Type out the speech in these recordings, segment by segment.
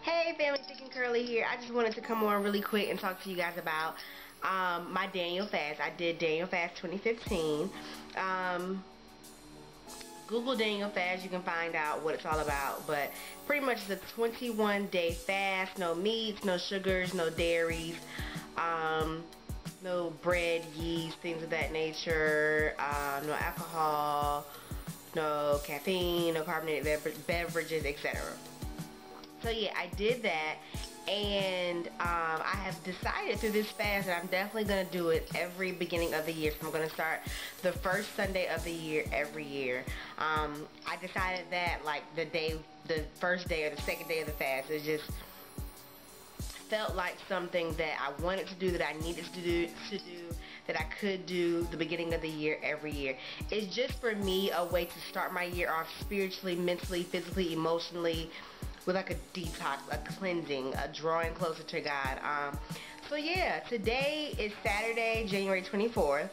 Hey family, Thick and Curly here. I just wanted to come on really quick and talk to you guys about my Daniel fast. I did Daniel fast 2015. Google Daniel fast, you can find out what it's all about. But pretty much it's a 21-day fast. No meats, no sugars, no dairies, no bread, yeast, things of that nature, no alcohol, no caffeine, no carbonated beverages, etc. So yeah, I did that, and I have decided through this fast that I'm definitely going to do it every beginning of the year. So I'm going to start the first Sunday of the year every year. I decided that like the first day or the second day of the fast, it just felt like something that I wanted to do, that I needed to do, that I could do the beginning of the year every year. It's just for me a way to start my year off spiritually, mentally, physically, emotionally, with like a detox, a cleansing, a drawing closer to God. So yeah, today is Saturday, January 24th.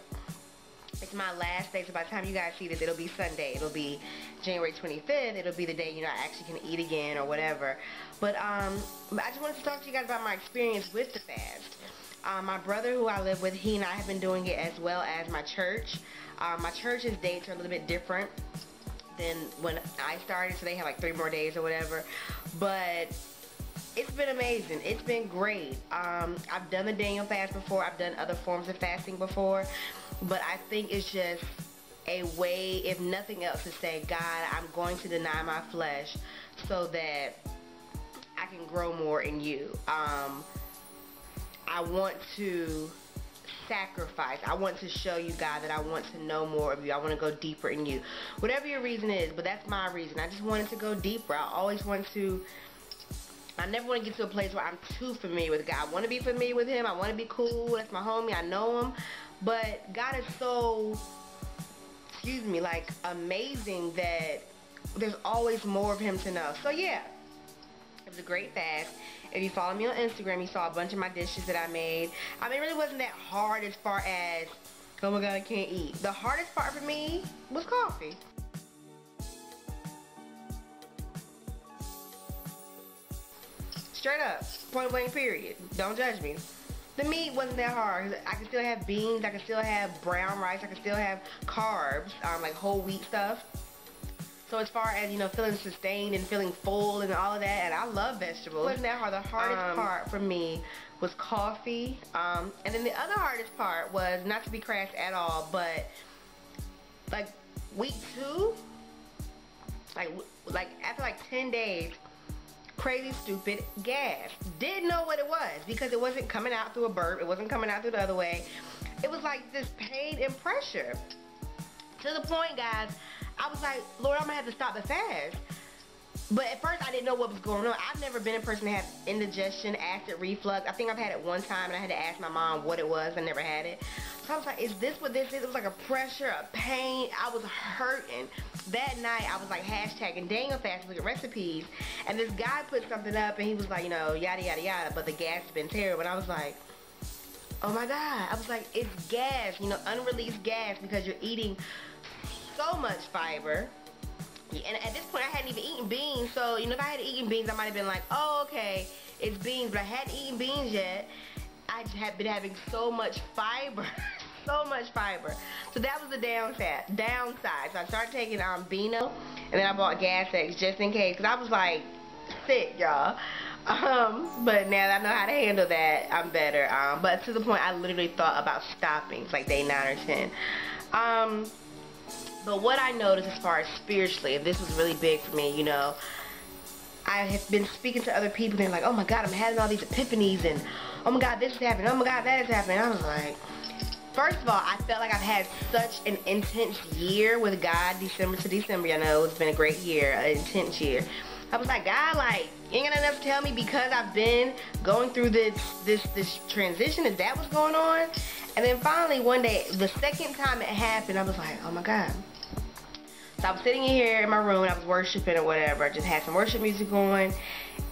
It's my last day, so by the time you guys see this, it'll be Sunday. It'll be January 25th. It'll be the day, I actually can eat again or whatever. But I just wanted to talk to you guys about my experience with the fast. My brother who I live with, he and I have been doing it, as well as my church. My church's dates are a little bit different than when I started, so they have like 3 more days or whatever. But it's been amazing. It's been great. I've done the Daniel fast before. I've done other forms of fasting before, but I think it's just a way, if nothing else, to say, God, I'm going to deny my flesh so that I can grow more in you. I want to sacrifice. I want to show you, God, that I want to know more of you. I want to go deeper in you. Whatever your reason is, but that's my reason. I just wanted to go deeper. I never want to get to a place where I'm too familiar with God. I want to be familiar with Him. I want to be cool. That's my homie. I know Him. But God is so, like amazing that there's always more of Him to know. So yeah, it was a great fast. If you follow me on Instagram, you saw a bunch of my dishes that I made. I mean, it really wasn't that hard as far as, oh my God, I can't eat. The hardest part for me was coffee. Straight up, point blank period. Don't judge me. The meat wasn't that hard. I can still have beans, I can still have brown rice, I can still have carbs, like whole wheat stuff. So as far as, feeling sustained and feeling full and all of that, and I love vegetables. It wasn't that hard. The hardest part for me was coffee. And then the other hardest part was, not to be crass at all, but like week 2, like after like 10 days, crazy stupid gas. Didn't know what it was because it wasn't coming out through a burp. It wasn't coming out through the other way. It was like this pain and pressure. To the point, guys, I was like, Lord, I'm gonna have to stop the fast. But at first I didn't know what was going on. I've never been a person to have indigestion, acid reflux. I think I've had it one time and I had to ask my mom what it was. I never had it. So I was like, is this what this is? It was like a pressure, a pain. I was hurting. That night I was like hashtagging Daniel fast, looking at recipes, and this guy put something up and he was like, yada yada yada, but the gas has been terrible. And I was like, oh my God. I was like, it's gas, unreleased gas, because you're eating so much fiber. And at this point I hadn't even eaten beans, so if I had eaten beans I might have been like, oh okay, it's beans, but I hadn't eaten beans yet. I had been having so much fiber. So much fiber. So that was the downside. So I started taking Beano, and then I bought Gas X just in case, because I was like sick, y'all. But now that I know how to handle that, I'm better. But to the point I literally thought about stopping. It's like day 9 or 10. But what I noticed as far as spiritually, and this was really big for me, I have been speaking to other people, and they're like, oh my God, I'm having all these epiphanies, and oh my God, this is happening, oh my God, that is happening. I was like, first of all, I felt like I've had such an intense year with God, December to December. I know it's been a great year, an intense year. I was like, God, like, you ain't got enough to tell me because I've been going through this transition, is that what's going on? And then finally, one day, the second time it happened, I was like, oh my God. So I was sitting in here in my room, and I was worshiping or whatever. I just had some worship music going.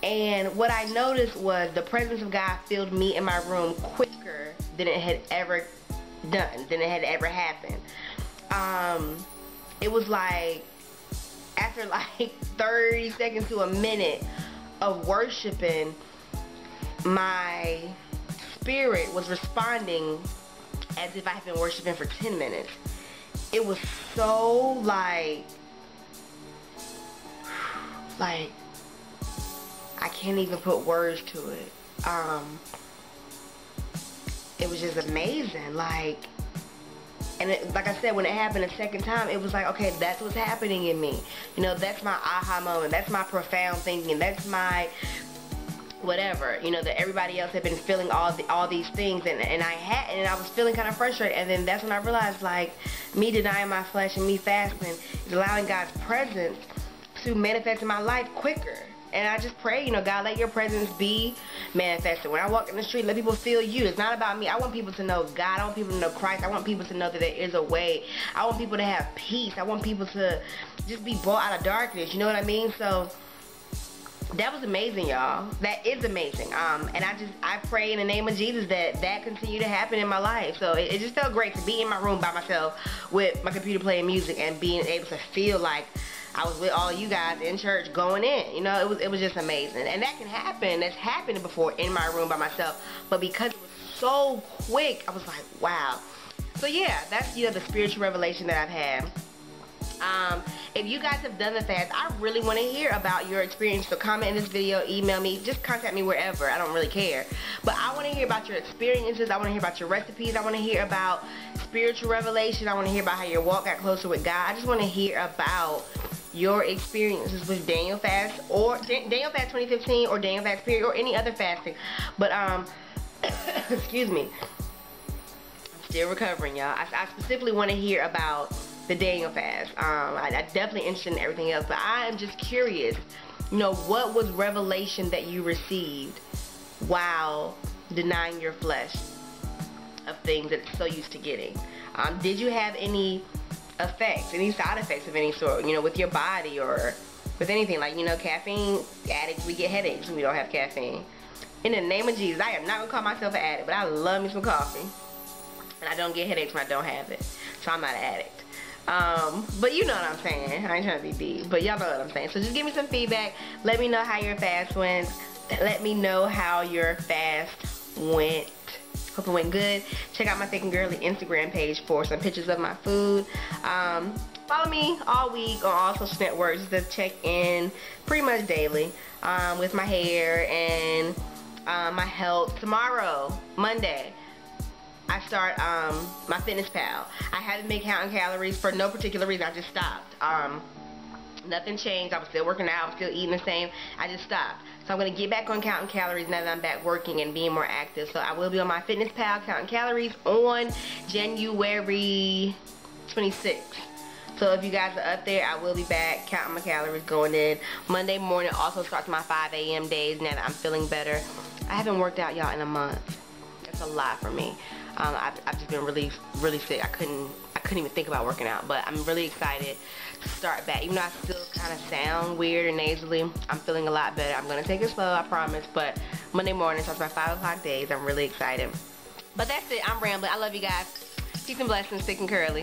And what I noticed was the presence of God filled me in my room quicker than it had ever done, than it had ever happened. It was like, after like 30 seconds to a minute of worshiping, my spirit was responding as if I had been worshiping for 10 minutes. It was so like I can't even put words to it. It was just amazing. Like I said, when it happened a second time, it was like, okay, that's what's happening in me. You know, that's my aha moment. That's my profound thinking. That's my whatever. You know, that everybody else had been feeling all these things, and I was feeling kind of frustrated. And then that's when I realized, like, me denying my flesh and me fasting is allowing God's presence to manifest in my life quicker. And I just pray, you know, God, let your presence be manifested. When I walk in the street, let people feel you. It's not about me. I want people to know God. I want people to know Christ. I want people to know that there is a way. I want people to have peace. I want people to just be brought out of darkness. You know what I mean? So that was amazing, y'all. That is amazing. And I pray in the name of Jesus that continue to happen in my life. So it just felt great to be in my room by myself with my computer playing music and being able to feel like I was with all of you guys in church going in. You know, it was just amazing. And that can happen. That's happened before in my room by myself. But because it was so quick, I was like, wow. So yeah, that's, you know, the spiritual revelation that I've had. If you guys have done the fast, I really want to hear about your experience. So comment in this video, email me, just contact me wherever. I don't really care. But I want to hear about your experiences. I want to hear about your recipes. I want to hear about spiritual revelation. I want to hear about how your walk got closer with God. I just want to hear about your experiences with Daniel Fast, or Daniel Fast 2015, or Daniel Fast period, or any other fasting. But excuse me, I'm still recovering, y'all. I specifically want to hear about the Daniel Fast. I definitely interested in everything else, but I am just curious, you know, what was revelation that you received while denying your flesh of things that it's so used to getting? Did you have any effects, any side effects of any sort, you know, with your body or with anything? Like, you know, caffeine addicts, we get headaches when we don't have caffeine. In the name of Jesus, I am not gonna call myself an addict, but I love me some coffee, and I don't get headaches when I don't have it, so I'm not an addict. But you know what I'm saying. I ain't trying to be deep, but y'all know what I'm saying. So just give me some feedback. Let me know how your fast went. Let me know how your fast went. Hope it went good. Check out my Thick and Girly Instagram page for some pictures of my food. Follow me all week on all social networks to check in pretty much daily with my hair and my health. Tomorrow, Monday, I start my FitnessPal. I haven't been counting calories for no particular reason. I just stopped. Nothing changed. I was still working out. I was still eating the same. I just stopped. So I'm going to get back on counting calories now that I'm back working and being more active. So I will be on my FitnessPal counting calories on January 26th. So if you guys are up there, I will be back counting my calories, going in. Monday morning also starts my 5 a.m. days now that I'm feeling better. I haven't worked out, y'all, in a month. That's a lot for me. I've just been really sick. I couldn't even think about working out, but I'm really excited to start back. Even though I still kind of sound weird and nasally, I'm feeling a lot better. I'm gonna take it slow, I promise. But Monday morning starts my 5 o'clock days. I'm really excited. But that's it. I'm rambling. I love you guys. Peace and blessings, Thick and Curly.